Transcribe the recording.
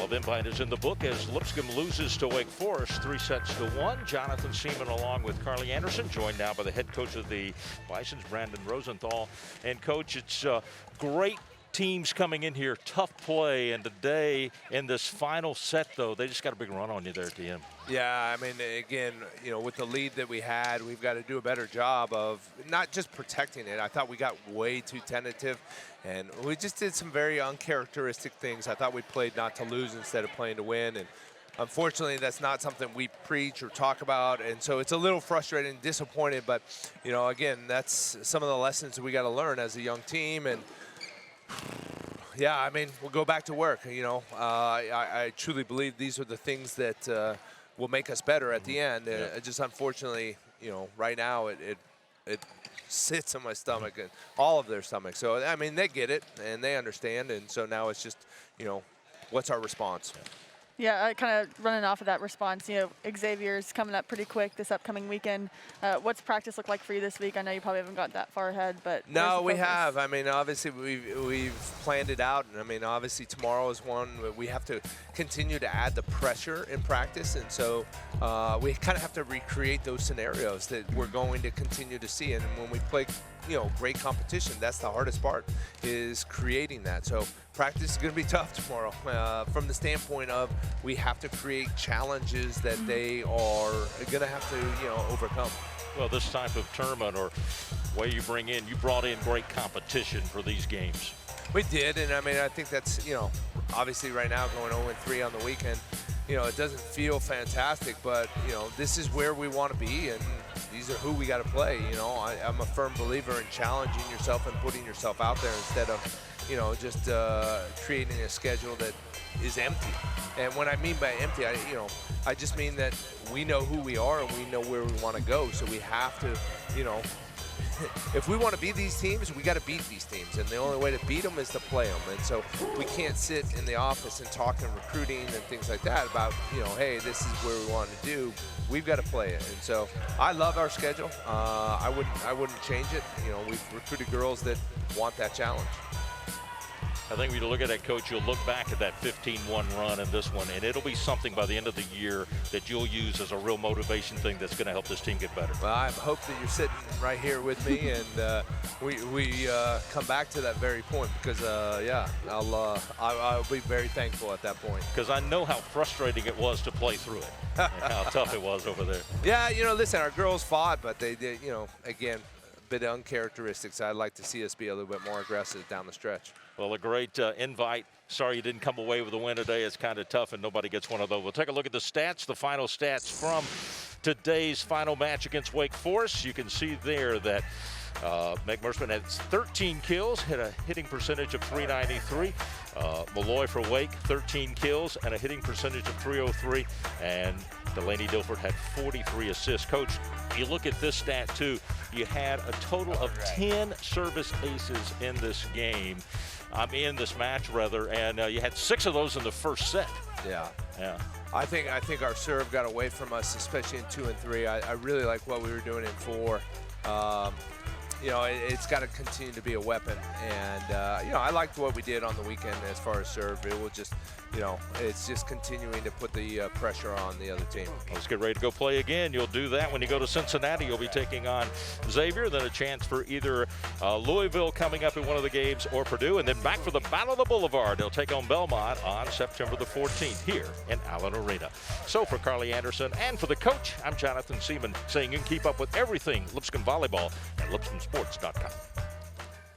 LUV Invite is in the book as Lipscomb loses to Wake Forest 3-1. Jonathan Seaman along with Carly Anderson, joined now by the head coach of the Bisons, Brandon Rosenthal. And coach, it's great teams coming in here, tough play, and today in this final set though, they just got a big run on you there at the end. Yeah, I mean, again, you know, with the lead that we had, we've got to do a better job of not just protecting it. I thought we got way too tentative, and we just did some very uncharacteristic things. I thought we played not to lose instead of playing to win, and unfortunately, that's not something we preach or talk about, and so it's a little frustrating and disappointed, but, you know, again, that's some of the lessons that we got to learn as a young team, and yeah, I mean, we'll go back to work, you know. I truly believe these are the things that will make us better at the end. Just unfortunately, you know, right now it sits in my stomach and all of their stomachs. So, I mean, they get it and they understand. And so now it's just, you know, what's our response? Yeah, kind of running off of that response, you know, Xavier's coming up pretty quick this upcoming weekend. What's practice look like for you this week? I know you probably haven't got that far ahead, but no, we have. I mean, obviously we've planned it out, and I mean, obviously tomorrow is one we have to continue to add the pressure in practice, and so we kind of have to recreate those scenarios that we're going to continue to see. And when we play, you know, great competition, that's the hardest part, is creating that. So practice is going to be tough tomorrow from the standpoint of we have to create challenges that they are going to have to, you know, overcome. Well, this type of tournament or way you brought in great competition for these games. We did, and I mean, I think that's, you know, obviously right now going 0-3 on the weekend, you know, it doesn't feel fantastic, but, you know, this is where we want to be, and these are who we got to play. You know, I'm a firm believer in challenging yourself and putting yourself out there instead of, you know, just creating a schedule that is empty. And when I mean by empty, I just mean that we know who we are and we know where we want to go. So we have to, you know, if we want to beat these teams, we got to beat these teams, and the only way to beat them is to play them. And so we can't sit in the office and talk and recruiting and things like that about, you know, hey, this is where we want to do. We've got to play it. And so I love our schedule. I wouldn't change it. You know, we've recruited girls that want that challenge. I think when you look at that, Coach, you'll look back at that 15-1 run in this one, and it'll be something by the end of the year that you'll use as a real motivation thing that's going to help this team get better. Well, I hope that you're sitting right here with me, and we come back to that very point because, yeah, I'll be very thankful at that point. Because I know how frustrating it was to play through it and how tough it was over there. Yeah, you know, listen, our girls fought, but they did, you know, again, bit of uncharacteristics. I'd like to see us be a little bit more aggressive down the stretch. Well, a great invite. Sorry you didn't come away with a win today. It's kind of tough, and nobody gets one of those. We'll take a look at the stats, the final stats from today's final match against Wake Forest. You can see there that Meg Merschman had 13 kills, hit a hitting percentage of .393. Malloy for Wake, 13 kills and a hitting percentage of .303. And Delaney Dilford had 43 assists. Coach, you look at this stat too. You had a total of 10 service aces in this game. In this match, rather, and you had 6 of those in the first set. Yeah. Yeah. I think our serve got away from us, especially in 2 and 3. I really like what we were doing in 4. You know, it's got to continue to be a weapon, and you know, I liked what we did on the weekend as far as serve. It will just, you know, it's just continuing to put the pressure on the other team. Let's get ready to go play again. You'll do that when you go to Cincinnati. You'll be taking on Xavier, then a chance for either Louisville coming up in one of the games or Purdue, and then back for the Battle of the Boulevard. They'll take on Belmont on September the 14th here in Allen Arena. So for Carly Anderson and for the coach, I'm Jonathan Seaman saying you can keep up with everything Lipscomb Volleyball at LipscombSports.com.